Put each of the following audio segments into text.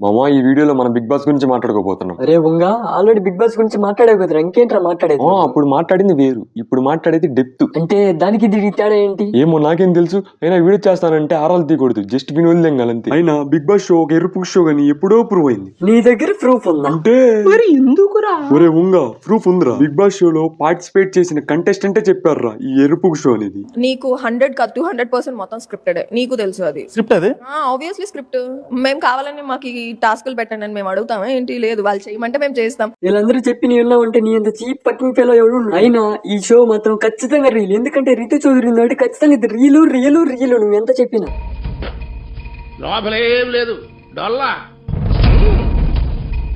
మామా ఈ వీడియోలో మనం బిగ్ బాస్ గురించి మాట్లాడుకోబోతున్నాం. అరే ఉంగా ఆల్రెడీ బిగ్ బాస్ గురించి మాట్లాడావు కదరా, ఇంకేంట్రా మాట్లాడేది? అప్పుడు మాట్లాడింది వేరు, ఇప్పుడు మాట్లాడేది డెప్త్. అంటే దానికి దీనికి తేడా ఏంటి? ఏమో నాకేం తెలుసు. అయినా వీడియో చేస్తానంటే ఆరాలు తీయకూడదు, జస్ట్ విని వదిలేంగాలంతే. అయినా బిగ్ బాస్ షో ఒక ఎరుపు షో గానీ ఎప్పుడో ప్రూవ్ అయింది. నీ దగ్గర ప్రూఫ్ ఉందా? అంటే ఎందుకురా? ఒరే ఉంగా ప్రూఫ్ ఉందిరా. బిగ్ బాస్ షో లో పార్టిసిపేట్ చేసిన కంటెస్టెంటే చెప్పారా ఈ ఎరుపు షో అనేది. నీకు 100 కాదు 200% మొత్తం స్క్రిప్టెడ్. నీకు తెలుసు అది స్క్రిప్ట్. అది ఆబ్వియస్లీ స్క్రిప్ట్. మేము కావాలని మాకు ఈ టాస్కులు పెట్టండి అని మేము అడుగుతామా ఏంటి? లేదు, వాళ్ళు చేయమంటే మేము చేస్తాం. వీళ్ళందరూ చెప్పి నీ ఉన్నావంటే నీ అంత చీప్ పక్కింగ్ ఫెలో ఎవడు ఉన్నాడు? అయినా ఈ షో మాత్రం ఖచ్చితంగా రీల్, ఎందుకంటే రితు చౌదరి కాబట్టి ఖచ్చితంగా ఇది రీలు రియలు రియలు నువ్వు ఎంత చెప్పినా. లోపలేం లేదు డొల్లా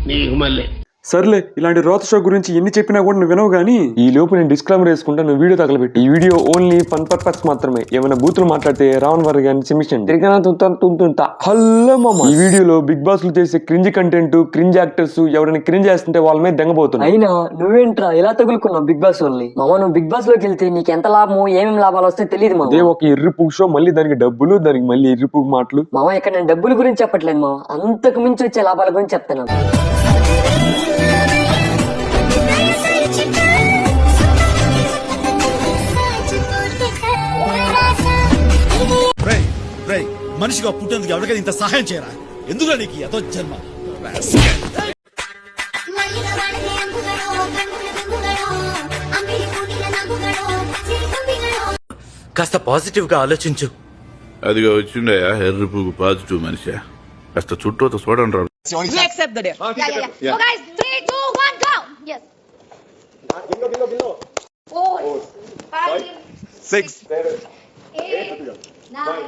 నీకు మళ్ళీ. సర్లే, ఇలాంటి రోత షో గురించి ఎన్ని చెప్పినా కూడా నువ్వు వినవు గానీ ఈ లోపు నేను డిస్క్లైమర్ వేసుకుంటా, నువ్వు వీడియో తగలబెట్టి. ఈ వీడియో ఓన్లీ ఫన్ పర్పస్ మాత్రమే. ఏమైనా బూతులు మాట్లాడితే రావణ్ వారి గారిని క్షమించండి. హలో మామ, ఈ వీడియోలో బిగ్ బాస్ లో చేసే క్రింజ్ కంటెంట్, క్రింజ్ యాక్టర్స్ ఎవరైనా క్రింజ్ చేస్తుంటే వాళ్ళ మీద దెంగబోతున్నా. అయినా నువ్వేంట్రా ఇలా తగులుకున్నావు బిగ్ బాస్ వాళ్ళని? మామ నువ్వు బిగ్ బాస్ లోకి వెళ్తే నీకు ఎంత లాభం, ఏమేమి లాభాలు వస్తాయి తెలియదు మామ. అదే ఒక ఎర్రిపు షో, మళ్ళీ దానికి డబ్బులు, దానికి మళ్ళీ ఎర్రిపు మాటలు. మామ ఇక్కడ నేను డబ్బుల గురించి చెప్పట్లేదు మామ, అంతకు మించి వచ్చే లాభాల గురించి చెప్తున్నాను. మనిషిగా పుట్టేందుకు ఎవరికైనా ఇంత సహాయం చేయరా? ఎందుకు నీకు ఎంతో జన్మ. కాస్త పాజిటివ్ గా ఆలోచించు. అదిగా వచ్చిండయా ఎర్రి పువ్వు పాజిటివ్ మనిషి. కాస్త చుట్టూ చూడండి రా. Accept the day. So guys, 3, 2, 1, go. Yes. Four, 5, 6, 7, 8, 9,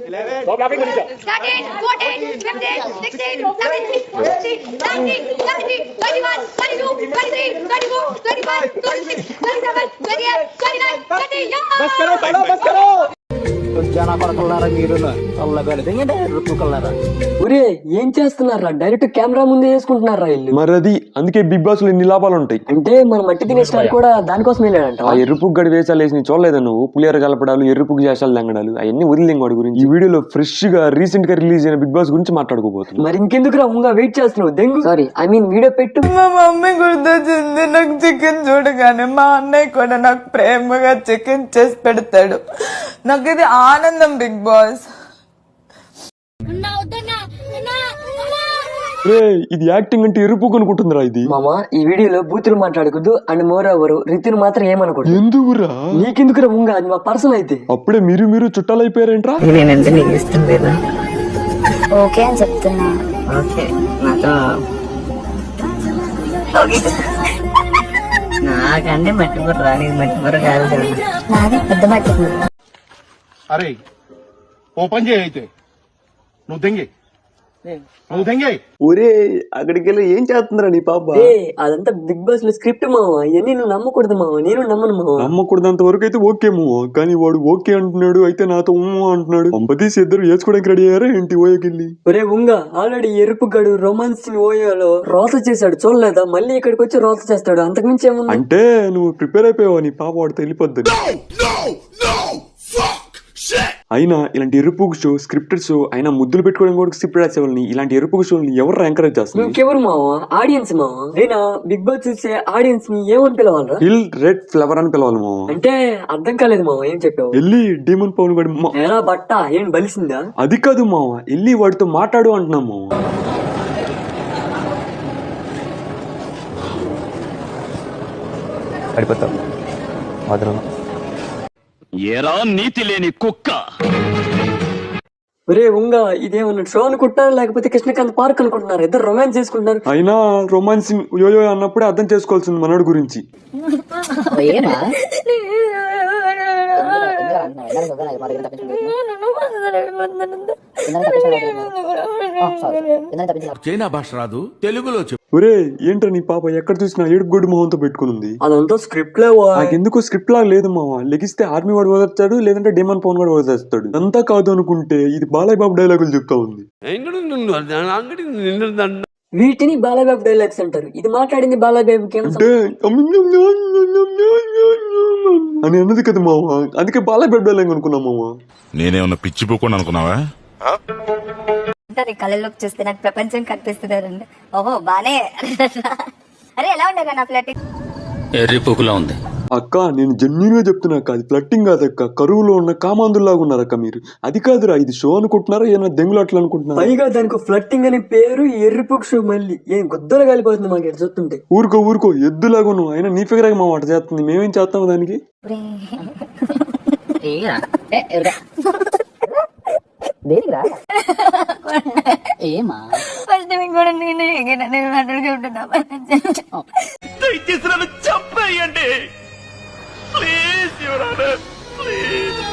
11, 13, 14, 15, 16, 17, 18, 19, 20, 21, 22, 23, 24, 25, 26, 27, 28, 29, 30. ఒరే ఏం చేస్తున్నారా? డైరెక్ట్ కెమెరా ముందే వేసుకుంటున్నారా ఇల్లు? మరి అది అందుకే బిగ్ బాస్ లో ఎన్ని లాభాలు ఉంటాయి. అంటే మన మట్టి తినేసాడు కూడా దానికోసం వెళ్ళాడంట. ఆ ఎరుపు గడి వేసాలు వేసి చూడలేదా నువ్వు? పులిహోర కలపడాలు, ఎరుపు చేసాలు దంగడాలు అవన్నీ వదిలేం వాడి గురించి. ఈ వీడియోలో ఫ్రెష్ గా రీసెంట్ గా రిలీజ్ అయిన బిగ్ బాస్ గురించి మాట్లాడుకోబోతుంది. మరి ఇంకెందుకు రా ఉంగా వెయిట్ చేస్తున్నావు? దెంగు సారీ ఐ మీన్ వీడియో పెట్టు. మా మమ్మీ గుర్తొచ్చింది. నాకు చికెన్ చూడగానే మా అన్నయ్య కూడా నాకు ప్రేమగా చికెన్ చేసి పెడతాడు. నాకు ఇది ఆనందం బిగ్ బాస్. ఇది యాక్టింగ్ అంటే ఎరుపు అనుకుంటుందిరా ఇది. మామ ఈ వీడియోలో బూతులు మాట్లాడకూడదు అండ్ మోర్ ఓవర్ రితుని మాత్రం ఏమనకూడదు. ఎందుకురా? నీకెందుకురా ఉంగా, అది మా పర్సన్ అయితే. అప్పుడే మీరు చుట్టాలైపోయారేంట్రా? నేనంటే నీకు ఇష్టం లేదా? ఓకే అని చెప్తున్నా. ఓకే నాకంటే మట్టిపూర రాని మట్టిపూర కాదు కదా. నాది పెద్ద మట్టి. అరే ఓ పని చేయి, అయితే నువ్వు దెంగే. ఒరే అక్కడికి వెళ్ళి ఏం చేస్తుందిరా నీ పాప? అదంతా బిగ్ బాస్ లో స్క్రిప్ట్ మామ, ఇవన్నీ నువ్వు నమ్మకూడదు మామ. నేను నమ్మను మామ. నమ్మకూడదంత వరకు అయితే ఓకే మావా, కానీ వాడు ఓకే అంటున్నాడు, అయితే నాతో అంటున్నాడు. పంపతీసి ఇద్దరు వేసుకోవడానికి రెడీ అయ్యారా ఏంటి ఓయోకెళ్ళి? ఒరే ఉంగా ఆల్రెడీ ఎరుపు గడు రొమాన్స్ ఓయోలో రోత చేశాడు చూడలేదా? మళ్ళీ ఇక్కడికి వచ్చి రోత చేస్తాడు, అంతకుమించి ఏముంది? అంటే నువ్వు ప్రిపేర్ అయిపోయావా నీ పాప వాడితో వెళ్ళిపోద్ది? అయినా ఇలాంటి ఎరుపు షో స్క్రిప్టెడ్ షో అయినా ముద్దులు పెట్టుకోవడం కూడా స్క్రిప్టెడ్ రాసేవాళ్ళని ఇలాంటి ఎరుపు షోని ఎవరు ఎంకరేజ్ చేస్తారు? ఇంకెవరు మావా? ఆడియన్స్ మావా. అయినా బిగ్ బాస్ చూసే ఆడియన్స్ ని ఏమని పిలవాలరా? హిల్ రెడ్ ఫ్లవర్ అని పిలవాలి మావా. అంటే అర్థం కాలేదు మావా, ఏం చెప్పావు? వెళ్ళి డీమన్ పవన్ గడి ఎలా బట్ట ఏం బలిసిందా? అది కాదు మావా, వెళ్ళి వాడితో మాట్లాడు అంటున్నాం మావా. ఏరా నీతి లేని కుక్క. ఒరే ఉంగా ఇదేమన్నా షో అనుకుంటున్నారు లేకపోతే కృష్ణకాంత్ పార్క్ అనుకుంటున్నారు? ఇద్దరు రొమాన్స్ చేసుకుంటున్నారు. అయినా రొమాన్స్ యోయో అన్నప్పుడే అర్థం చేసుకోవాల్సింది మనోడి గురించి. చైనా భాష రాదు, తెలుగులో చెప్పు. ఒరే ఏంట్రా నీ పాప ఎక్కడ చూసినా ఏడుగొడ్డు మొహంతో పెట్టుకుని? అదంతా స్క్రిప్ట్ లో. నాకెందుకు స్క్రిప్ట్ లాగా లేదు మావా. లెగిస్తే ఆర్మీ వాడు వదిలేస్తాడు, లేదంటే డేమన్ పవన్ వాడు వదిలేస్తాడు. అంతా కాదు అనుకుంటే ఇది బాలయ్య బాబు డైలాగులు చెప్తా ఉంది. వీటిని బాలబాబు డైలాగ్స్ అంటారు. ఇది మాట్లాడింది బాలబాబుకి అంటే అని అన్నది కదా మావా, అందుకే బాలయ్య బాబు డైలాగ్ అనుకున్నా మావా. నేనేమన్నా పిచ్చిపోకుండా అనుకున్నావా? నీ కళ్ళలోకి చూస్తే నాకు ప్రపంచం కనిపిస్తుంది. ఓహో బానే. అరే ఎలా ఉండేరా నా ఫ్లట్టింగ్? ఎర్రిపుకులా ఉంది. అక్క నేను జెన్యున్ గా చెప్తున్నా అక్క, అది ఫ్లట్టింగ్ కాదక్క, కరువులో ఉన్న కామాందుల్లాగా ఉన్నారక్క మీరు. అది కాదురా, ఇది షో అనుకుంటున్నారా ఏమైనా దెంగులాట్లు అనుకుంటున్నారా? పైగా దానికి ఫ్లట్టింగ్ అనే పేరు ఎర్రిపుక్ షో. మళ్ళీ ఏం గుద్దలు కాలిపోతుంది మాకు ఎటు చూస్తుంటే. ఊరుకో ఎద్దులాగా నువ్వు, అయినా నీ ఫిగర్ మా మాట చేస్తుంది, మేమేం చేస్తాము దానికి? చంపేయండి ప్లీజ్ యువరానర్ ప్లీజ్.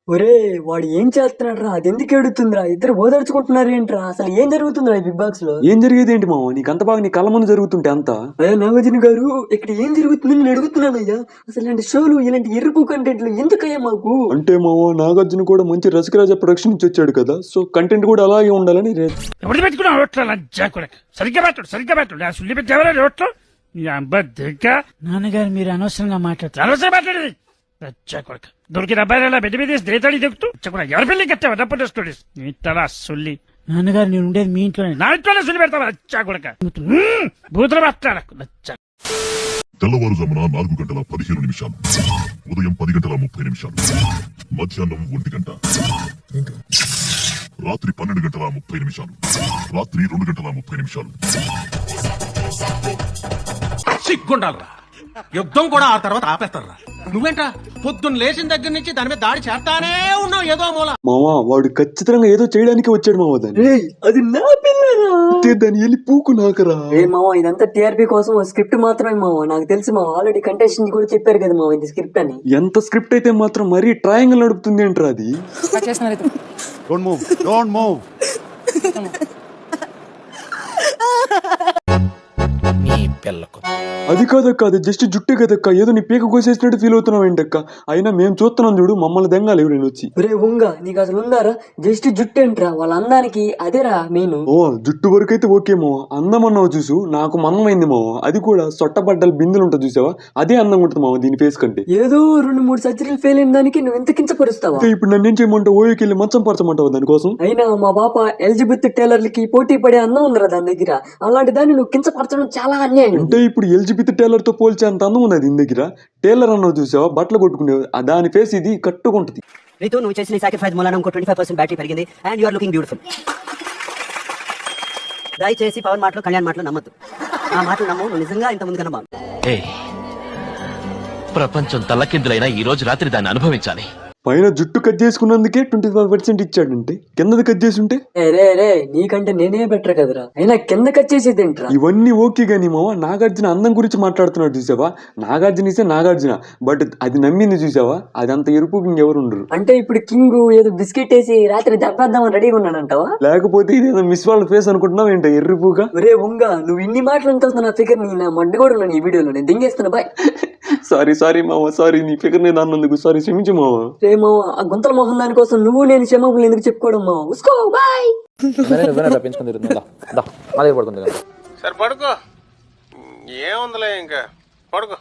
ఒరే వాడు ఏం చేస్తున్నాడు రా, అది ఎందుకు ఎడుతుందిరా? ఇద్దరు ఓదార్చుకుంటున్నారు ఏంట్రా? అసలు ఏం జరుగుతుందిరా ఈ బిగ్ బాక్స్ లో? ఏం జరిగేది ఏంటి మావ, నీకు అంత బాగా నీ కళ్ళ ముందు జరుగుతుంటే అంతా? అయ్యా నాగార్జున గారు, ఇక్కడ ఏం జరుగుతుందని నేను అడుగుతున్నానయ్యా. అసలు ఇలాంటి షోలు, ఇలాంటి ఎరుపు కంటెంట్లు ఎందుకయ్యా మాకు? అంటే మావ నాగార్జున కూడా మంచి రసికరాజ ప్రొడక్షన్ నుంచి వచ్చాడు కదా, సో కంటెంట్ కూడా అలాగే ఉండాలని ఎవరు పెట్టుకున్నావు రోట్లో లంచా కూడా? సరిగ్గా పెట్టు నా సుల్లి పెట్టి ఎవరా రోట్లో? నాన్నగారు మీరు అనవసరంగా మాట్లాడుతారు. అనవసరం మాట్లాడేది రచ్చా కొడక. దొరికిన అబ్బాయిలా బెడ్ మీద దేతాడి దిగుతూ కూడా ఎవరి పెళ్లి కట్టావు డబ్బు స్టోరీస్ నీ తలా సుల్లి. నాన్నగారు నేను ఉండేది మీ ఇంట్లోనే, నా ఇంట్లోనే సుల్లి పెడతావా రచ్చా కొడక? బూతులు మాట్లాడకు రచ్చా. తెల్లవారుజామున 4:15 ఉదయం 10:30 మధ్యాహ్నం 1 గంట, రాత్రి 12:30 రాత్రి 2:30. సిగ్గుండాలరా, యుద్ధం కూడా ఆ తర్వాత ఆపేస్తారా? నువ్వేంట్రా పొద్దున్న లేచిన దగ్గర నుంచి దాని మీద దాడి చేస్తానే ఉన్నావు ఏదో మూల. మావా వాడు ఖచ్చితంగా ఏదో చేయడానికి వచ్చాడు మావ, దాన్ని రేయ్ అది నా పిల్లరా, దాన్ని వెళ్ళి పూకు నాకరా. ఏ మావా ఇదంతా టీఆర్పీ కోసం స్క్రిప్ట్ మాత్రమే మావా. నాకు తెలిసి మా ఆల్రెడీ కంటెస్టెంట్ కూడా చెప్పారు కదా మావా ఇది స్క్రిప్ట్ అని. ఎంత స్క్రిప్ట్ అయితే మాత్రం మరీ ట్రయాంగిల్ నడుపుతుంది ఏంట్రా అది? Don't move. అది కాదక్క, అది జస్ట్ జుట్టే కదక్క, ఏదో నీ పీక కోసేసినట్టు ఫీల్ అవుతున్నావు ఏంటక్క? అయినా మేము చూస్తున్నాం చూడు, మమ్మల్ని దెంగాలి ఎవరైనా వచ్చి. ఒరే ఉంగా, నీకు అసలు ఉందారా? జస్ట్ జుట్టు ఏంట్రా, వాళ్ళ అందానికి అదేరా మెయిన్. ఓ జుట్టు వరకు అయితే ఓకే మావ, అందం అన్నావు చూసు, నాకు మందమైంది మావ. అది కూడా సొట్టబడ్డలు బిందులు ఉంటుంది చూసావా, అదే అందం ఉంటుంది మావ దీని ఫేస్ కంటే. ఏదో 2-3 సర్జరీలు ఫెయిల్ అయిన దానికి నువ్వు ఎంత కించపరుస్తావా? అయితే ఇప్పుడు నన్ను ఏం చేయమంటావు? ఓయోకి వెళ్ళి మంచం పరచమంటావు దానికోసం? అయినా మా పాప ఎలిజబెత్ టైలర్లకి పోటీ పడే అందం ఉందిరా దాని దగ్గర. అలాంటి దాన్ని నువ్వు కించపరచడం చాలా అన్యాయం. అంటే ఇప్పుడు ఎలిజబెత్ టైలర్ తో పోల్చే అంత అందం ఉన్నది దీని దగ్గర. టైలర్ అన్నావు చూసావా, బట్టలు కొట్టుకునేవి, దాని ఫేస్ ఇది కట్టుకుంటది. రితు నువ్వు చేసిన సాక్రిఫైస్ మూలాన ఇంకో 25% బ్యాటరీ పెరిగింది and you are looking beautiful. దయచేసి పవన్ మాటలు కళ్యాణ్ మాటలు నమ్మద్దు. ఆ మాటలు నమ్ము, నువ్వు నిజంగా ఇంత ముందు కన్నా ప్రపంచం తల్లకిందులైనా ఈ రోజు రాత్రి దాన్ని అనుభవించాలి. పైన జుట్టు కట్ చేసుకున్నందుకే 25% ఇచ్చాడంటే, కిందది కట్ చేసి ఉంటే? రే నీకంటే నేనే బెటర్ కదరా. అయినా కింద కట్ చేసేది ఏంట్రా? ఇవన్నీ ఓకే గానీ మావ, నాగార్జున అందం గురించి మాట్లాడుతున్నాడు చూసావా. నాగార్జున ఇస్తే నాగార్జున, బట్ అది నమ్మింది చూసావా, అదంత ఎరుపు ఇంకెవరు ఉండరు. అంటే ఇప్పుడు కింగ్ ఏదో బిస్కెట్ వేసి రాత్రి దెబ్బేద్దామని రెడీగా ఉన్నాడంటావా? లేకపోతే ఇదేదో మిస్ వాళ్ళ ఫేస్ అనుకుంటున్నావు ఏంటో ఎర్రిపుగా. ఒరే ఉంగా, నువ్వు ఇన్ని మాటలు అంటున్నా నా ఫిగర్ ని నా మడ్డు కూడా ఉన్నాను ఈ వీడియోలో, నేను దింగేస్తున్నా. బాయ్. సారీ మావ, సారీ నీ ఫిగర్ నేను అన్నందుకు సారీ, క్షమించు మావ. రేమో ఆ గుంతల మొహం దాని కోసం నువ్వు నేను క్షమాపణలు ఎందుకు చెప్పుకోవడం మావ? ఉస్కో బాయ్. సరే పడుకో, ఏముందిలే ఇంకా పడుకో.